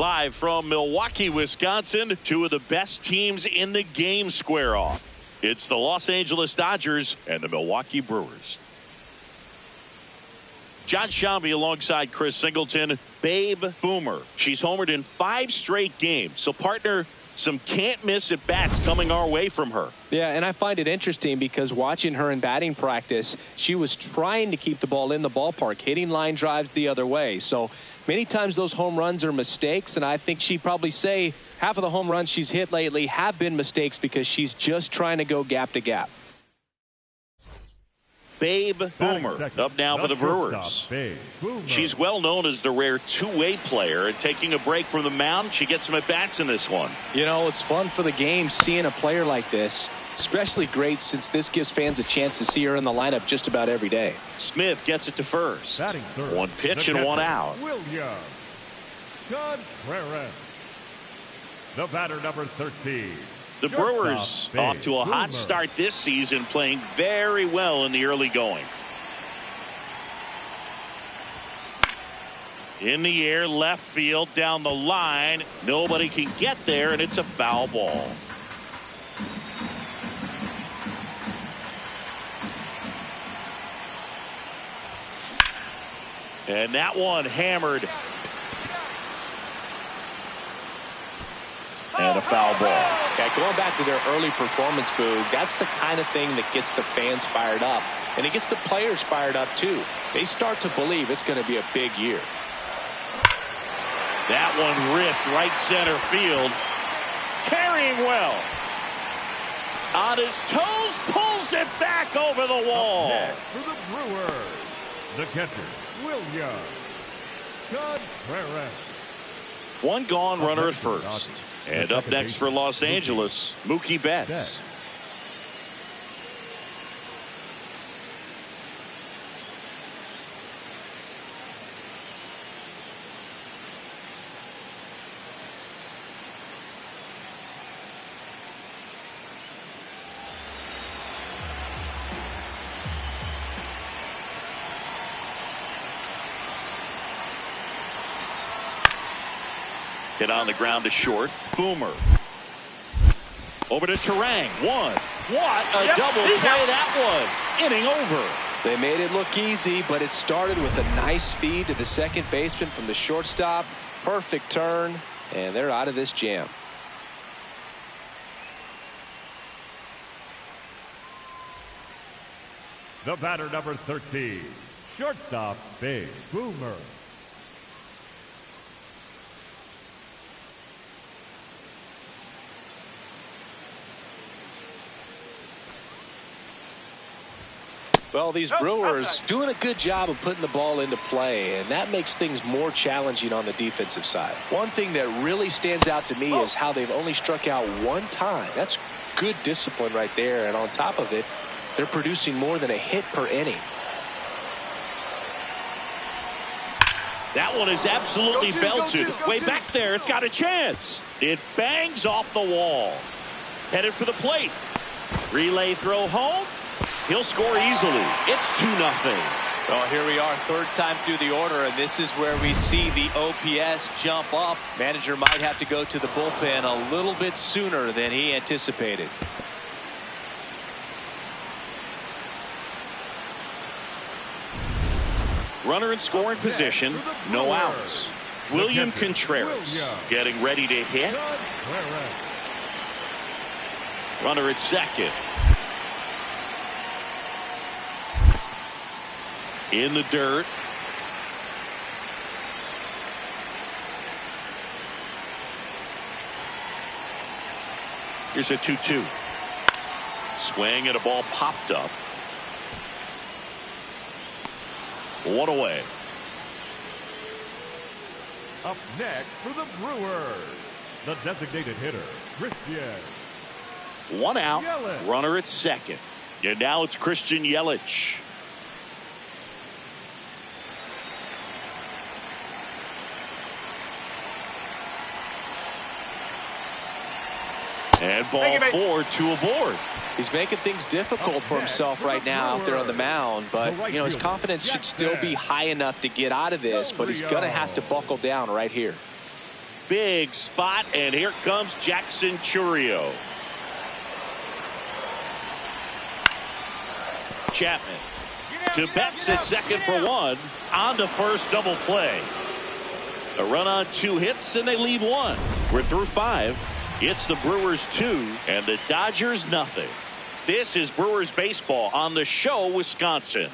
Live from Milwaukee, Wisconsin, two of the best teams in the game square off. It's the Los Angeles Dodgers and the Milwaukee Brewers. John Shambi alongside Chris Singleton. Babe Boomer. She's homered in 5 straight games. So, partner, some can't miss at bats coming our way from her. Yeah, and I find it interesting because watching her in batting practice, she was trying to keep the ball in the ballpark, hitting line drives the other way. So many times those home runs are mistakes, and I think she'd probably say half of the home runs she's hit lately have been mistakes because she's just trying to go gap to gap. Babe Boomer up now for the Brewers. She's well known as the rare two-way player, and taking a break from the mound, she gets some at-bats in this one. You know, it's fun for the game seeing a player like this, especially great since this gives fans a chance to see her in the lineup just about every day. Smith gets it to first. One pitch and one out. The batter, number 13. The Brewers off to a hot start this season, playing very well in the early going. In the air, left field, down the line. Nobody can get there, and it's a foul ball. And that one hammered. And a foul ball. Okay, going back to their early performance, Boog, that's the kind of thing that gets the fans fired up. And it gets the players fired up, too. They start to believe it's going to be a big year. That one ripped right center field. Carrying well. On his toes, pulls it back over the wall. For the Brewers, the catcher, William Contreras. One gone runner at first. And up next for Los Angeles, Mookie Betts. Hit on the ground to short. Boomer. Over to Terang. One. What a double play that was. Inning over. They made it look easy, but it started with a nice feed to the second baseman from the shortstop. Perfect turn, and they're out of this jam. The batter, number 13, shortstop, Babe Boomer. Well, these Brewers doing a good job of putting the ball into play, and that makes things more challenging on the defensive side. One thing that really stands out to me is how they've only struck out one time. That's good discipline right there, and on top of it, they're producing more than a hit per inning. That one is absolutely belted. Way back there, it's got a chance. It bangs off the wall. Headed for the plate. Relay throw home. He'll score easily. It's 2-0. Well, here we are, third time through the order, and this is where we see the OPS jump up. Manager might have to go to the bullpen a little bit sooner than he anticipated. Runner in scoring position, no outs. William Contreras getting ready to hit. Runner at second. In the dirt. Here's a 2-2. Swing and a ball popped up. One away. Up next for the Brewers, the designated hitter, Christian. One out. Yelich. Runner at second. And now it's Christian Yelich. And ball 4, 2 aboard. He's making things difficult for himself right now out there on the mound, but you know his confidence should still be high enough to get out of this, but he's going to have to buckle down right here. big spot, and here comes Jackson Chourio. Chapman to Betts at second for one. On to first, double play. A run on 2 hits, and they leave 1. We're through 5. It's the Brewers 2 and the Dodgers nothing. This is Brewers baseball on the show, Wisconsin.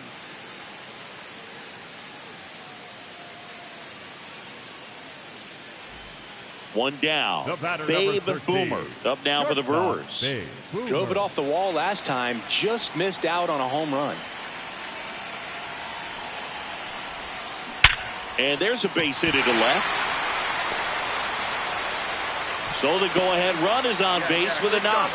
One down. Babe Boomer up now for the Brewers. Drove it off the wall last time, just missed out on a home run. And there's a base hit to left. So the go-ahead run is on base with a knock.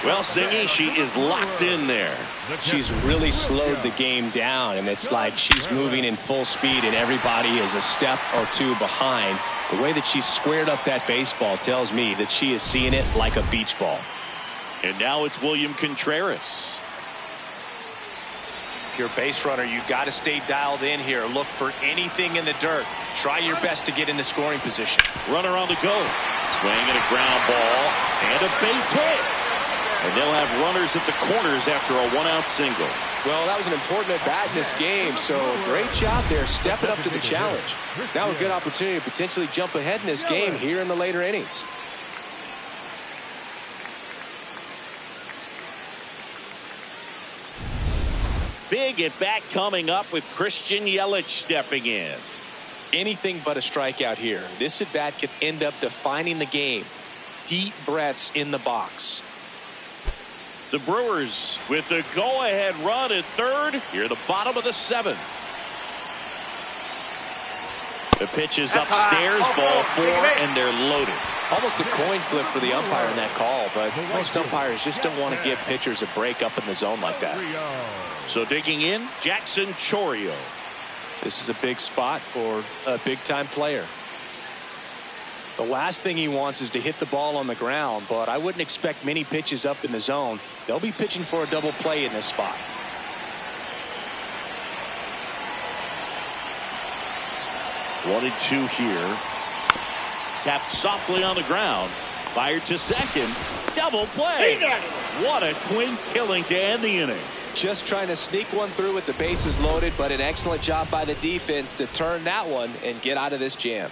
Well, Singy, she is locked in there. She's really slowed the game down, and it's like she's moving in full speed, and everybody is a step or 2 behind. The way that she squared up that baseball tells me that she is seeing it like a beach ball. And now it's William Contreras. If you're a base runner, you've got to stay dialed in here. Look for anything in the dirt. Try your best to get in the scoring position. Runner on the go. Swinging a ground ball and a base hit. And they'll have runners at the corners after a 1-out single. Well, that was an important at-bat in this game, so great job there stepping up to the challenge. Now a good opportunity to potentially jump ahead in this game here in the later innings. Big at bat coming up with Christian Yelich stepping in. Anything but a strikeout here. This at bat could end up defining the game. Deep breaths in the box. The Brewers with the go-ahead run at third. Here, the bottom of the 7th. The pitch is upstairs, ball 4, and they're loaded. Almost a coin flip for the umpire in that call, but most umpires just don't want to give pitchers a break up in the zone like that. So digging in, Jackson Chourio. This is a big spot for a big-time player. The last thing he wants is to hit the ball on the ground, but I wouldn't expect many pitches up in the zone. They'll be pitching for a double play in this spot. One and 2 here. Tapped softly on the ground. Fired to second. Double play. What a twin killing to end the inning. Just trying to sneak one through with the bases loaded, but an excellent job by the defense to turn that one and get out of this jam.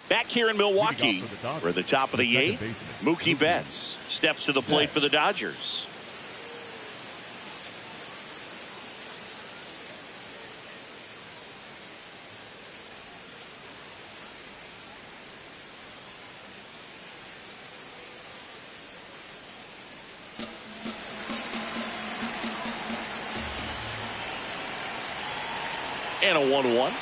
Back here in Milwaukee, we're at the top of the 8th. Mookie Betts steps to the plate for the Dodgers. And a 1-1.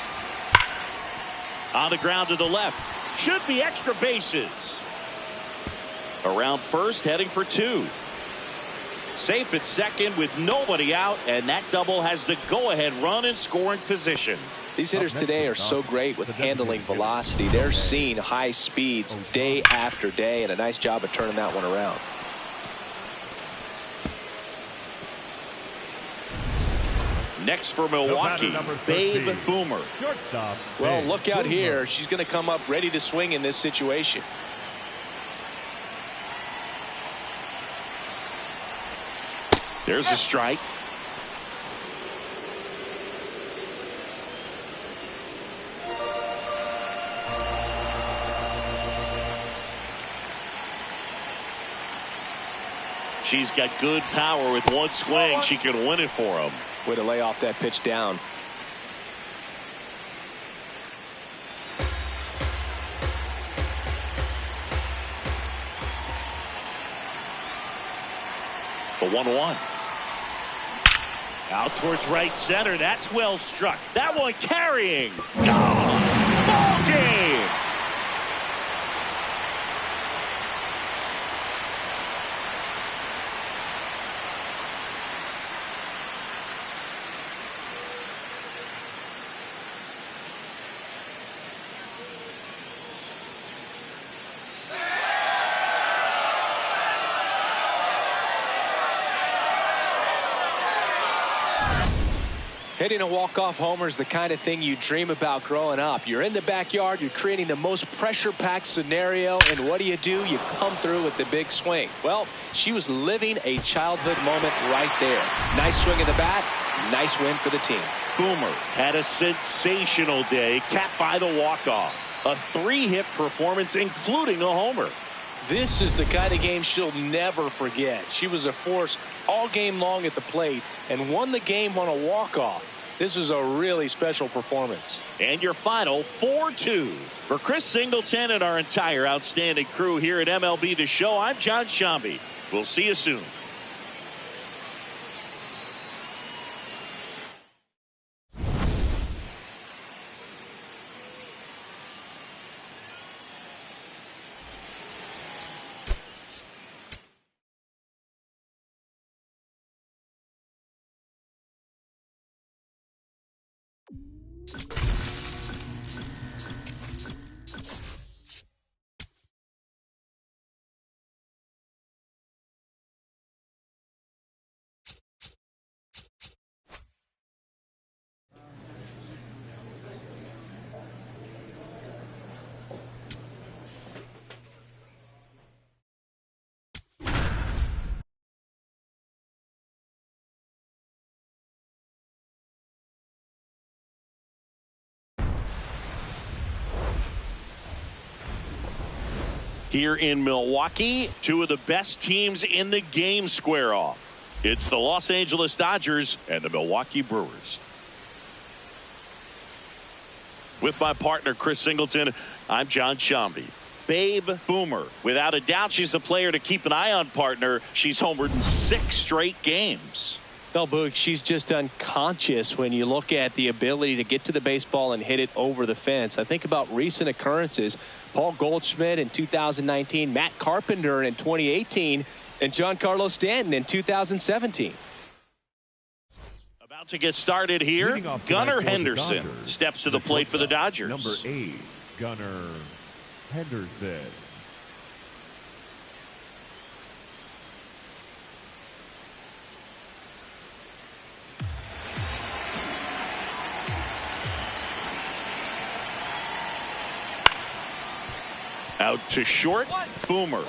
On the ground to the left. Should be extra bases. Around first, heading for 2. Safe at second with nobody out, and that double has the go-ahead run in scoring position. These hitters today are so great with handling velocity. They're seeing high speeds day after day, and a nice job of turning that one around. Next for Milwaukee, Babe Boomer. Well, look out here. She's going to come up ready to swing in this situation. There's a strike. She's got good power. With one swing, she can win it for him. Way to lay off that pitch down. The 1-1. Out towards right center. That's well struck. That one carrying. Gone. Ball game. Hitting a walk-off homer is the kind of thing you dream about growing up. You're in the backyard, you're creating the most pressure-packed scenario, and what do? You come through with the big swing. Well, she was living a childhood moment right there. Nice swing of the bat, nice win for the team. Boomer had a sensational day, capped by the walk-off. A 3-hit performance, including a homer. This is the kind of game she'll never forget. She was a force all game long at the plate and won the game on a walk-off. This was a really special performance. And your final 4-2. For Chris Singleton and our entire outstanding crew here at MLB The Show, I'm John Shambi. We'll see you soon. Here in Milwaukee, two of the best teams in the game square off. It's the Los Angeles Dodgers and the Milwaukee Brewers. With my partner, Chris Singleton, I'm John Shambi. Babe Boomer. Without a doubt, she's the player to keep an eye on, partner. She's homered in 6 straight games. Well, Boog, she's just unconscious when you look at the ability to get to the baseball and hit it over the fence. I think about recent occurrences. Paul Goldschmidt in 2019, Matt Carpenter in 2018, and Giancarlo Stanton in 2017. About to get started here. Gunnar Henderson steps to the plate for the Dodgers. Number 8, Gunnar Henderson. Out to short. Boomer.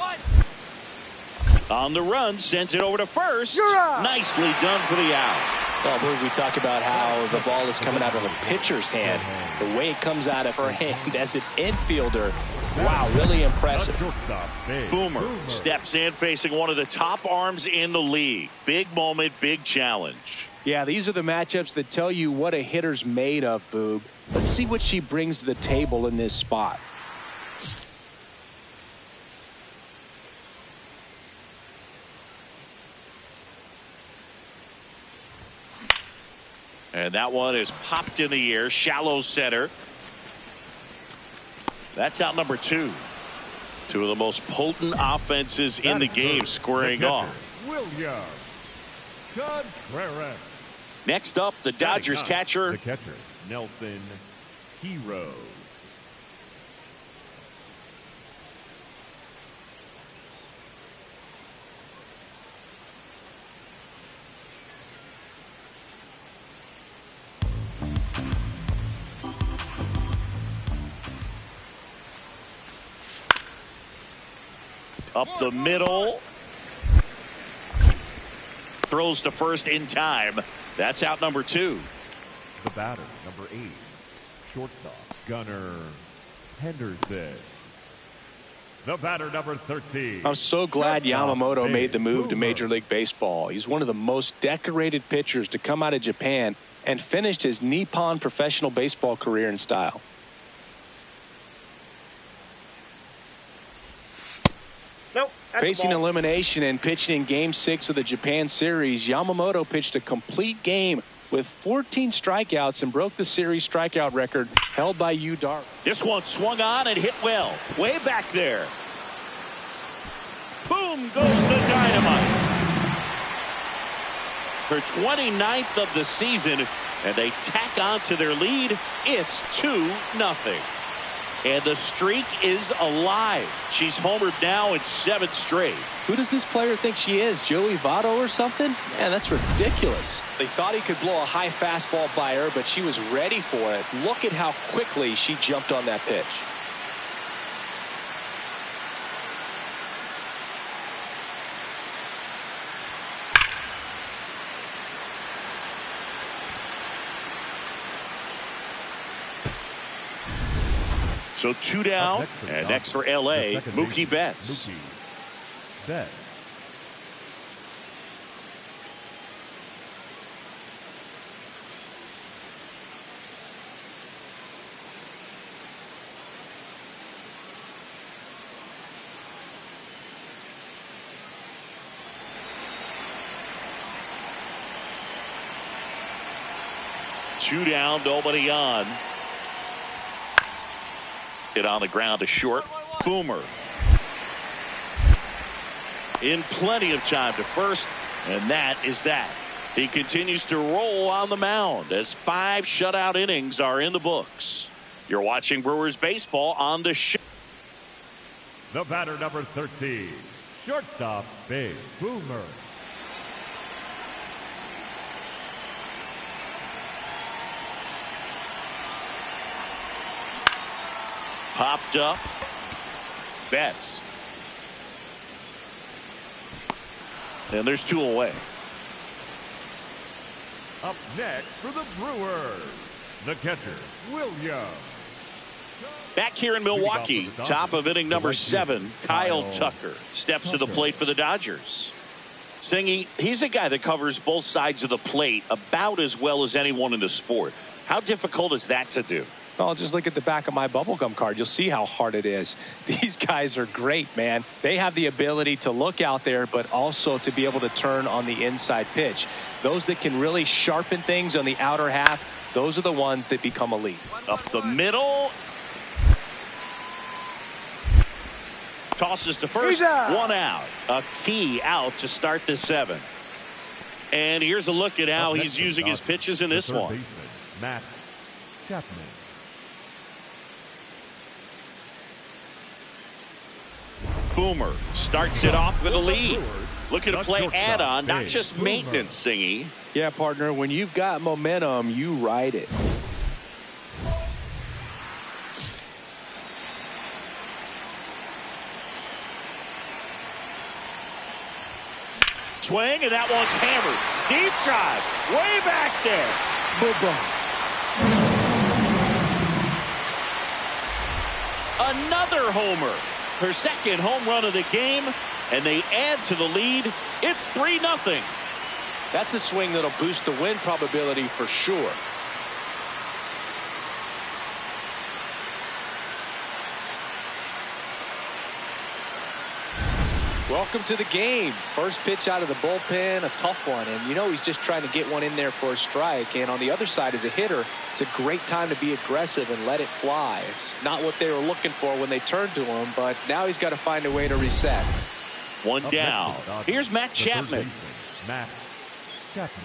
On the run, sends it over to first. Nicely done for the out. Well, Boog, we talk about how the ball is coming out of a pitcher's hand. The way it comes out of her hand as an infielder. Wow, really impressive. Boomer steps in facing one of the top arms in the league. Big moment, big challenge. Yeah, these are the matchups that tell you what a hitter's made of, Boob. Let's see what she brings to the table in this spot. And that one is popped in the air, shallow center. That's out number 2. Two of the most potent offenses in the game squaring off. William Contreras. Next up, the Dodgers catcher. The catcher, Nelson Hero. Up the middle. Throws to first in time. That's out number 2. The batter, number 8, shortstop, Gunnar Henderson. The batter, number 13. I'm so glad Yamamoto made the move to Major League Baseball. He's one of the most decorated pitchers to come out of Japan and finished his Nippon professional baseball career in style. Facing elimination and pitching in Game 6 of the Japan series, Yamamoto pitched a complete game with 14 strikeouts and broke the series strikeout record held by Yu Darvish. This one swung on and hit well. Way back there. Boom goes the dynamite. Her 29th of the season, and they tack on to their lead. It's 2-0. And the streak is alive. She's homered now in 7 straight. Who does this player think she is? Joey Votto or something? Man, that's ridiculous. They thought he could blow a high fastball by her, but she was ready for it. Look at how quickly she jumped on that pitch. So 2 down, and next for L.A., Mookie Betts. Mookie Betts. Two down, nobody on. Hit on the ground to short. Boomer. In plenty of time to first, and that is that. He continues to roll on the mound as 5 shutout innings are in the books. You're watching Brewers baseball on the show. The batter, number 13, shortstop, Big Boomer. Popped up. Betts. And there's 2 away. Up next for the Brewers, the catcher, Williams. Back here in Milwaukee, top of inning number 7, Kyle Tucker steps to the plate for the Dodgers. Singy, he's a guy that covers both sides of the plate about as well as anyone in the sport. How difficult is that to do? Well, just look at the back of my bubblegum card. You'll see how hard it is. These guys are great, man. They have the ability to look out there, but also to be able to turn on the inside pitch. Those that can really sharpen things on the outer half, those are the ones that become elite. Up the middle. Tosses to first. 1 out. A key out to start the 7th. And here's a look at how he's using his pitches in this one. Matt Chapman. Boomer starts it off with a lead. Looking to play add-on, not just maintenance, Singy. Yeah, partner, when you've got momentum, you ride it. Swing, and that one's hammered. Deep drive, way back there. Another homer. Her 2nd home run of the game, and they add to the lead. It's 3-0. That's a swing that'll boost the win probability for sure. Welcome to the game. First pitch out of the bullpen, a tough one. And you know he's just trying to get one in there for a strike. And on the other side, as a hitter, it's a great time to be aggressive and let it fly. It's not what they were looking for when they turned to him, but now he's got to find a way to reset. 1 down. Here's Matt Chapman. Matt Chapman.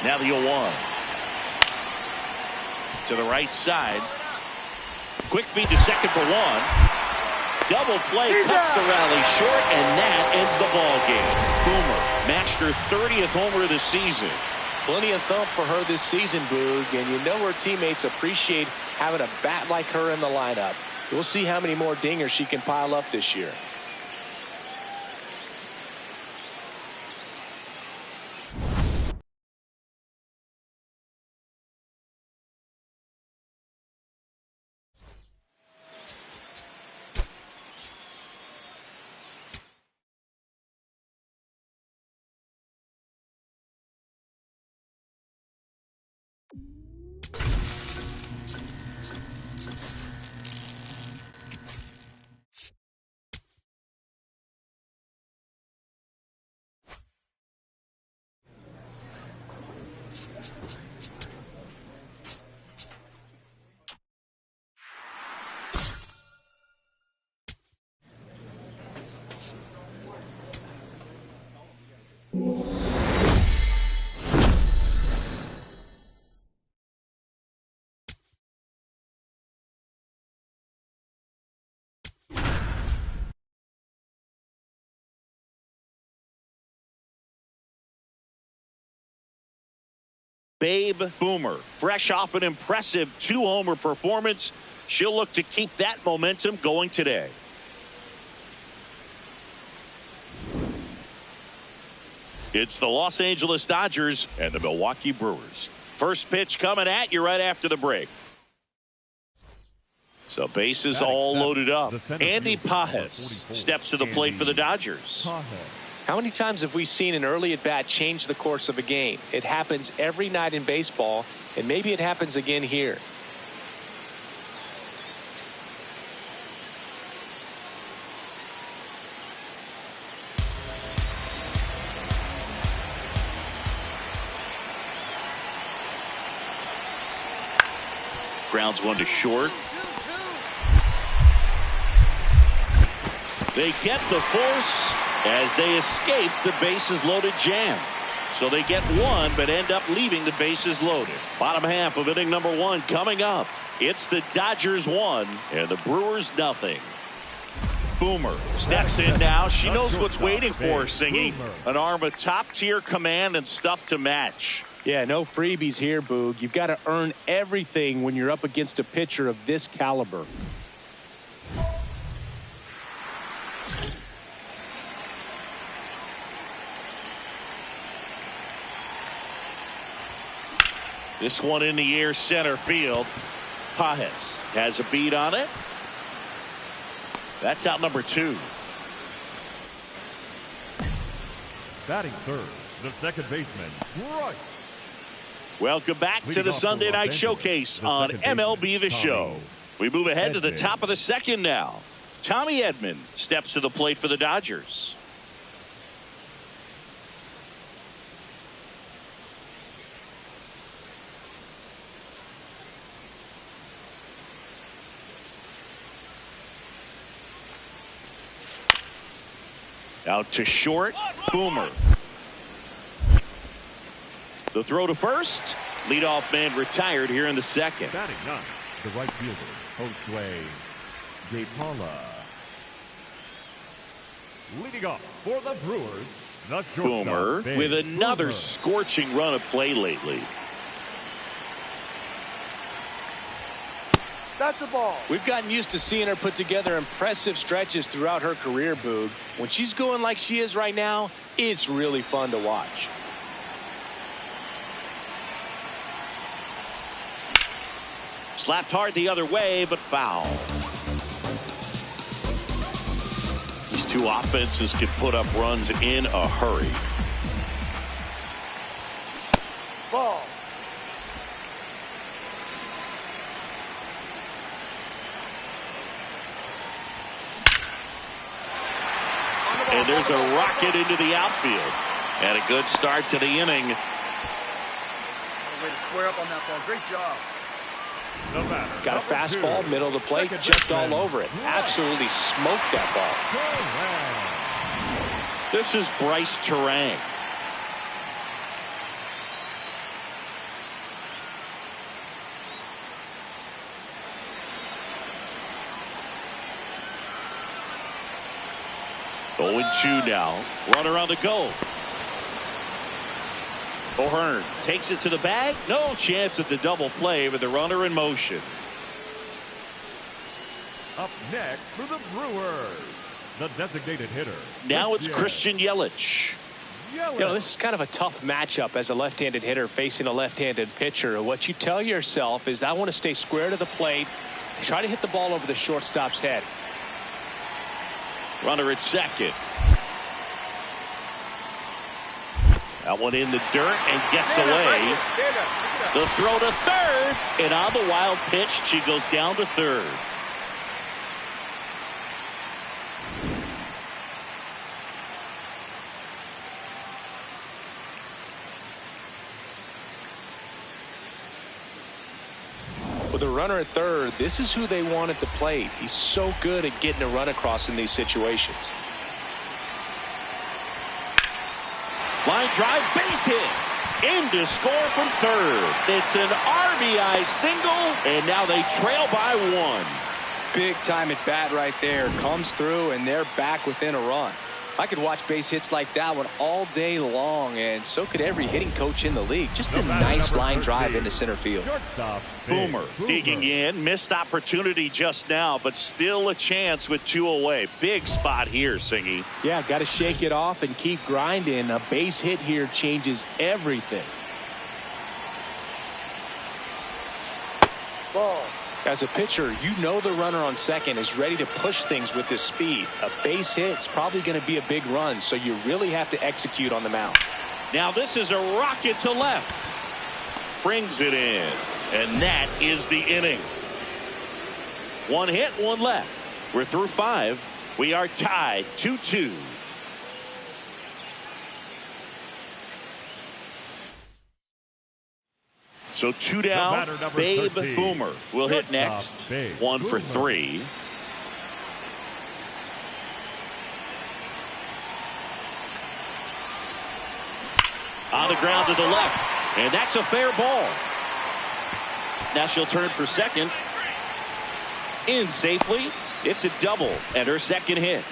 Now the 0-1. To the right side. Quick feed to second for 1. Double play cuts the rally short, and that ends the ball game. Boomer matched her 30th homer of the season. Plenty of thump for her this season, Boog, and you know her teammates appreciate having a bat like her in the lineup. We'll see how many more dingers she can pile up this year. Babe Boomer, fresh off an impressive 2-homer performance. She'll look to keep that momentum going today. It's the Los Angeles Dodgers and the Milwaukee Brewers. First pitch coming at you right after the break. So bases all loaded up. Andy Pages steps to the plate for the Dodgers. How many times have we seen an early at-bat change the course of a game? It happens every night in baseball, and maybe it happens again here. Grounds one to short. They get the force as they escape the bases loaded jam. So they get one but end up leaving the bases loaded. Bottom half of inning number 1 coming up. It's the Dodgers 1 and the Brewers nothing. Boomer steps in now. She knows what's waiting for her, Singy. An arm of top tier command and stuff to match. Yeah, no freebies here, Boog. You've got to earn everything when you're up against a pitcher of this caliber. This one in the air center field. Pages has a beat on it. That's out number 2. Batting third, the second baseman, right. Welcome back to the Sunday Night Showcase on MLB The Show. We move ahead to the top of the second now. Tommy Edman steps to the plate for the Dodgers. Out to short. Boomer. The throw to first. Leadoff man retired here in the second. Batting ninth, the right fielder, Jose Gapala. Leading off for the Brewers, the shortstop, Boomer with another Boomer. scorching run of play lately. That's a ball. We've gotten used to seeing her put together impressive stretches throughout her career, Boog. When she's going like she is right now, it's really fun to watch. Slapped hard the other way, but foul. These two offenses can put up runs in a hurry. Ball. And there's a rocket into the outfield. And a good start to the inning. Way to square up on that ball. Great job. Got a fastball, middle of the plate, jumped all over it. Absolutely smoked that ball. This is Bryce Terang. Oh, 0-2 now. Runner on the go. O'Hearn takes it to the bag. No chance at the double play with the runner in motion. Up next for the Brewers, the designated hitter. Now it's Christian Yelich. You know, this is kind of a tough matchup as a left-handed hitter facing a left-handed pitcher. What you tell yourself is, I want to stay square to the plate, try to hit the ball over the shortstop's head. Runner at second. That one in the dirt and gets away. The throw to third, and on the wild pitch, she goes down to third. With a runner at third, this is who they want at the plate. He's so good at getting a run across in these situations. Line drive, base hit. In to score from third. It's an RBI single, and now they trail by 1. Big time at bat right there. Comes through, and they're back within a run. I could watch base hits like that one all day long, and so could every hitting coach in the league. Just a nice line drive into center field. Boomer digging in. Missed opportunity just now, but still a chance with 2 away. Big spot here, Singy. Yeah, got to shake it off and keep grinding. A base hit here changes everything. Ball. As a pitcher, you know the runner on second is ready to push things with his speed. A base hit's probably going to be a big run, so you really have to execute on the mound. Now this is a rocket to left. Brings it in, and that is the inning. 1 hit, 1 left. We're through 5. We are tied 2-2. So 2 down. Babe 13. Boomer will hit next. 1 for 3. On the ground to the left, and that's a fair ball. Now she'll turn for second. In safely. It's a double and her second hit.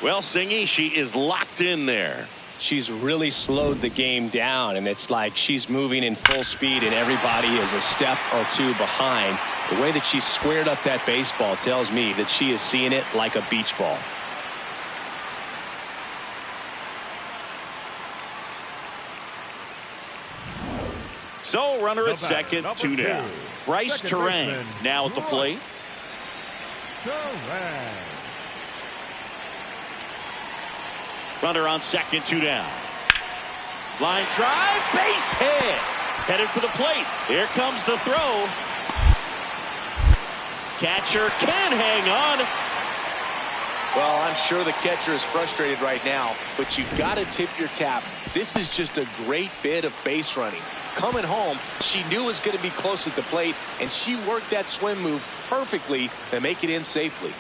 Well, Singy, she is locked in there. She's really slowed the game down, and it's like she's moving in full speed and everybody is a step or 2 behind. The way that she squared up that baseball tells me that she is seeing it like a beach ball. So runner at second, 2 down. Bryce Terang now at the plate. Runner on second, 2 down. Line drive, base hit. Headed for the plate. Here comes the throw. Catcher can hang on. Well, I'm sure the catcher is frustrated right now, but you've got to tip your cap. This is just a great bit of base running. Coming home, she knew it was going to be close at the plate, and she worked that swim move perfectly to make it in safely.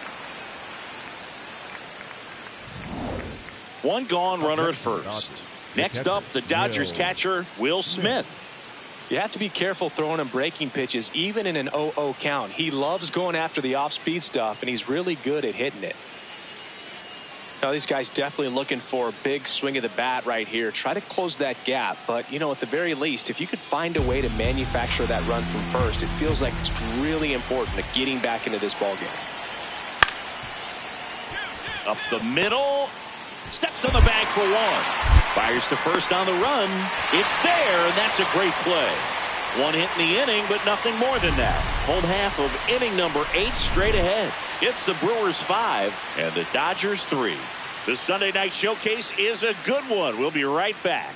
1 gone, runner at first. Next up, the Dodgers catcher, Will Smith. You have to be careful throwing him breaking pitches, even in an 0-0 count. He loves going after the off-speed stuff, and he's really good at hitting it. Now, these guys definitely looking for a big swing of the bat right here. Try to close that gap, but, you know, at the very least, if you could find a way to manufacture that run from first, it feels like it's really important to getting back into this ballgame. Up the middle. Steps on the bag for 1. Fires to first on the run. It's there, and that's a great play. 1 hit in the inning, but nothing more than that. Home half of inning number 8 straight ahead. It's the Brewers 5 and the Dodgers 3. The Sunday night showcase is a good one. We'll be right back.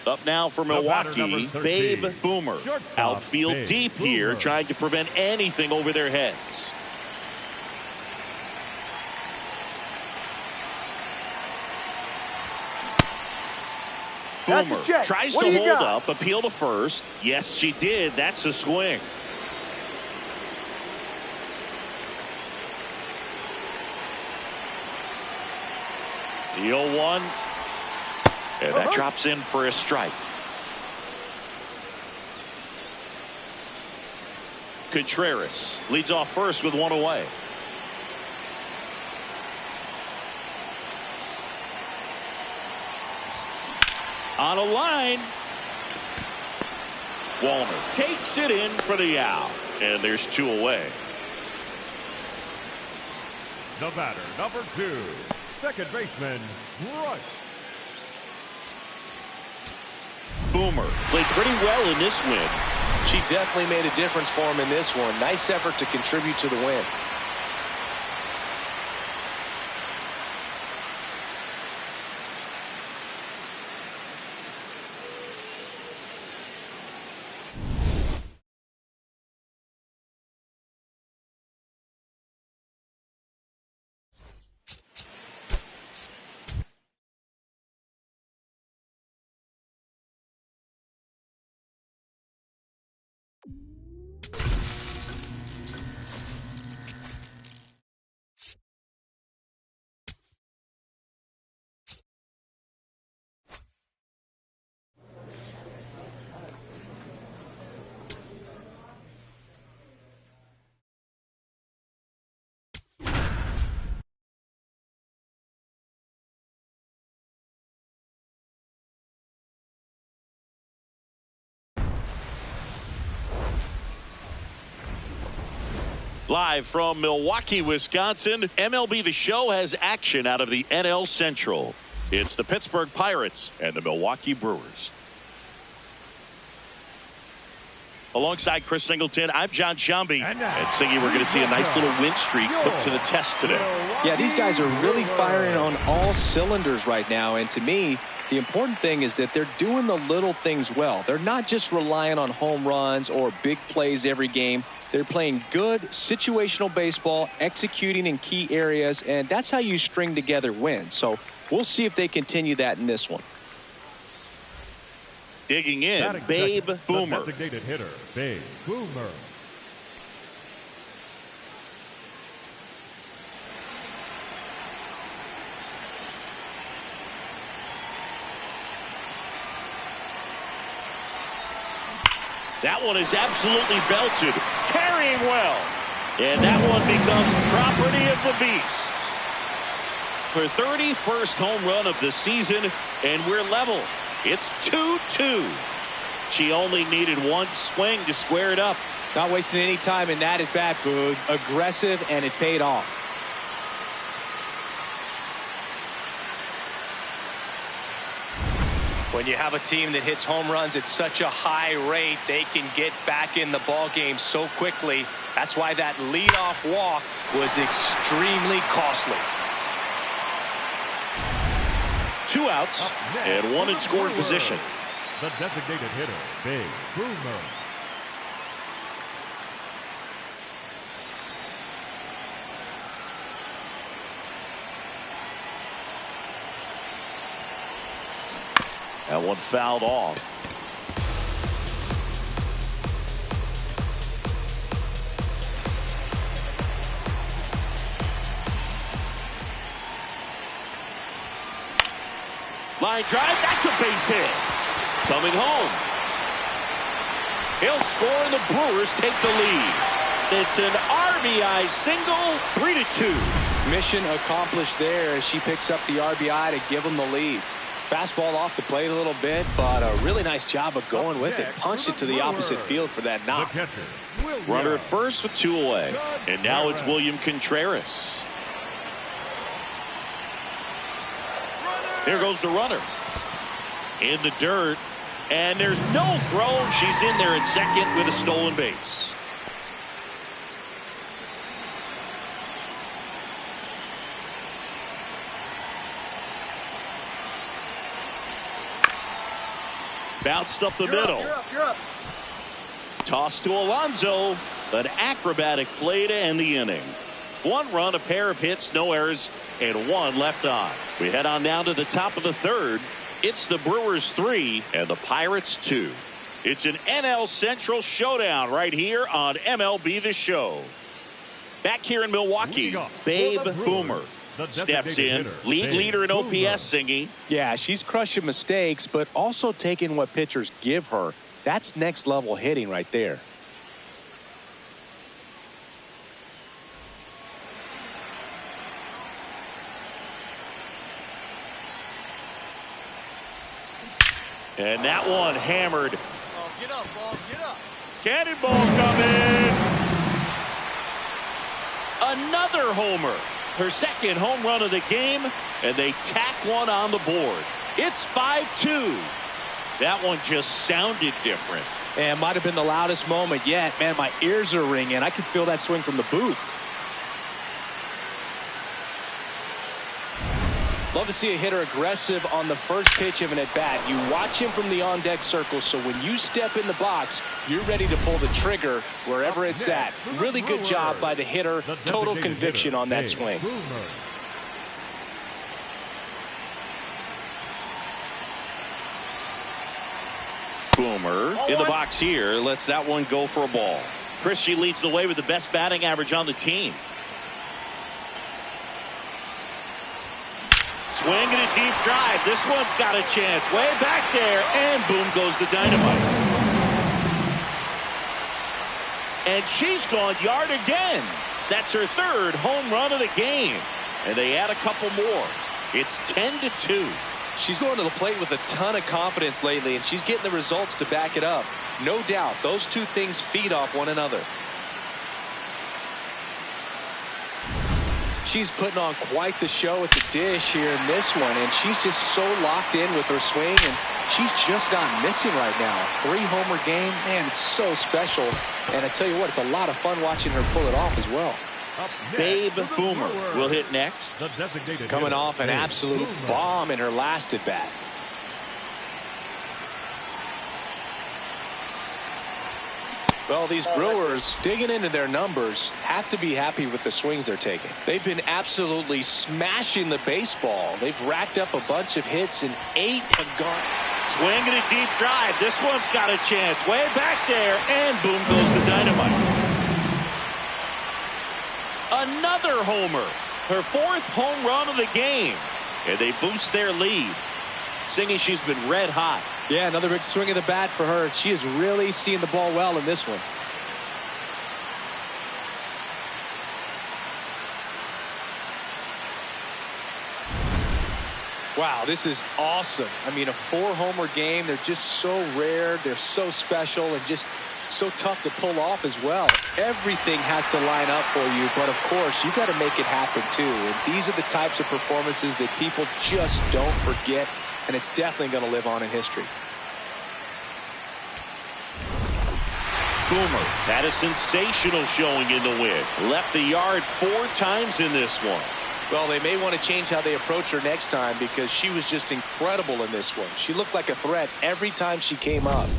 Up now for Milwaukee, Babe Boomer. Outfield deep here, trying to prevent anything over their heads. Boomer tries to hold up, appeal to first. Yes, she did. That's a swing. The 0-1. And that drops in for a strike. Contreras leads off first with 1 away. On a line. Walner takes it in for the out. And there's 2 away. The batter, number 2, second baseman, Rush. Boomer played pretty well in this win. She definitely made a difference for him in this one. Nice effort to contribute to the win. Live from Milwaukee, Wisconsin, MLB The Show has action out of the NL Central. It's the Pittsburgh Pirates and the Milwaukee Brewers. Alongside Chris Singleton, I'm John Shambi. And Singy, we're going to see a nice little win streak put to the test today. Yeah, these guys are really firing on all cylinders right now. And to me, the important thing is that they're doing the little things well. They're not just relying on home runs or big plays every game. They're playing good situational baseball, executing in key areas, and that's how you string together wins. So we'll see if they continue that in this one. Digging in, Babe Boomer. Designated hitter, Babe Boomer. That one is absolutely belted, carrying well. And that one becomes property of the beast. Her 31st home run of the season, and we're level. It's 2-2. She only needed one swing to square it up. Not wasting any time in that at bat, Boog. Aggressive, and it paid off. When you have a team that hits home runs at such a high rate, they can get back in the ball game so quickly. That's why that leadoff walk was extremely costly. 2 outs and 1 in scoring position. The designated hitter, Babe Boomer. That one fouled off. Line drive, that's a base hit. Coming home. He'll score and the Brewers take the lead. It's an RBI single, 3-2. Mission accomplished there as she picks up the RBI to give them the lead. Fastball off the plate a little bit, but a really nice job of going with it. Punched it to the opposite field for that knock. Runner at first with 2 away. And now it's William Contreras. Here goes the runner. In the dirt. And there's no throw. She's in there at second with a stolen base. Bounced up the middle. You're up. Toss to Alonso. An acrobatic play to end the inning. 1 run, a pair of hits, no errors, and 1 left on. We head on down to the top of the 3rd. It's the Brewers 3 and the Pirates 2. It's an NL Central showdown right here on MLB The Show. Back here in Milwaukee, Babe Boomer steps in. League leader in OPS, Singy. Yeah, she's crushing mistakes, but also taking what pitchers give her. That's next level hitting right there. And that one hammered. Oh, get up, ball, get up. Cannonball coming. Another homer. Her 2nd home run of the game, and they tack one on the board. It's 5-2. That one just sounded different. And might have been the loudest moment yet. Man, my ears are ringing. I could feel that swing from the booth. Love to see a hitter aggressive on the first pitch of an at-bat. You watch him from the on-deck circle, so when you step in the box, you're ready to pull the trigger wherever it's at. Really good job by the hitter. Total conviction on that swing. Boomer in the box here. Lets that one go for a ball. Chris, she leads the way with the best batting average on the team. Swing and a deep drive. This one's got a chance. Way back there. And boom goes the dynamite. And she's gone yard again. That's her 3rd home run of the game. And they add a couple more. It's 10-2. She's going to the plate with a ton of confidence lately, and she's getting the results to back it up. No doubt, those two things feed off one another. she's putting on quite the show at the dish here in this one, and she's just so locked in with her swing, and she's just not missing right now. 3-homer game, man, it's so special. And I tell you what, it's a lot of fun watching her pull it off as well. Babe Boomer will hit next. Coming off an absolute bomb in her last at bat. Well, these Brewers, digging into their numbers, have to be happy with the swings they're taking. They've been absolutely smashing the baseball. They've racked up a bunch of hits, and 8 have gone. Swinging a deep drive. This one's got a chance. Way back there, and boom goes the dynamite. Another homer. Her 4th home run of the game. And they boost their lead. Singing she's been red hot. Yeah, another big swing of the bat for her. She is really seeing the ball well in this one. Wow, this is awesome. I mean, a 4-homer game. They're just so rare. They're so special and just so tough to pull off as well. Everything has to line up for you, but of course, you got to make it happen too. And these are the types of performances that people just don't forget, and it's definitely going to live on in history. Boomer had a sensational showing in the win. Left the yard 4 times in this one. Well, they may want to change how they approach her next time because she was just incredible in this one. She looked like a threat every time she came up.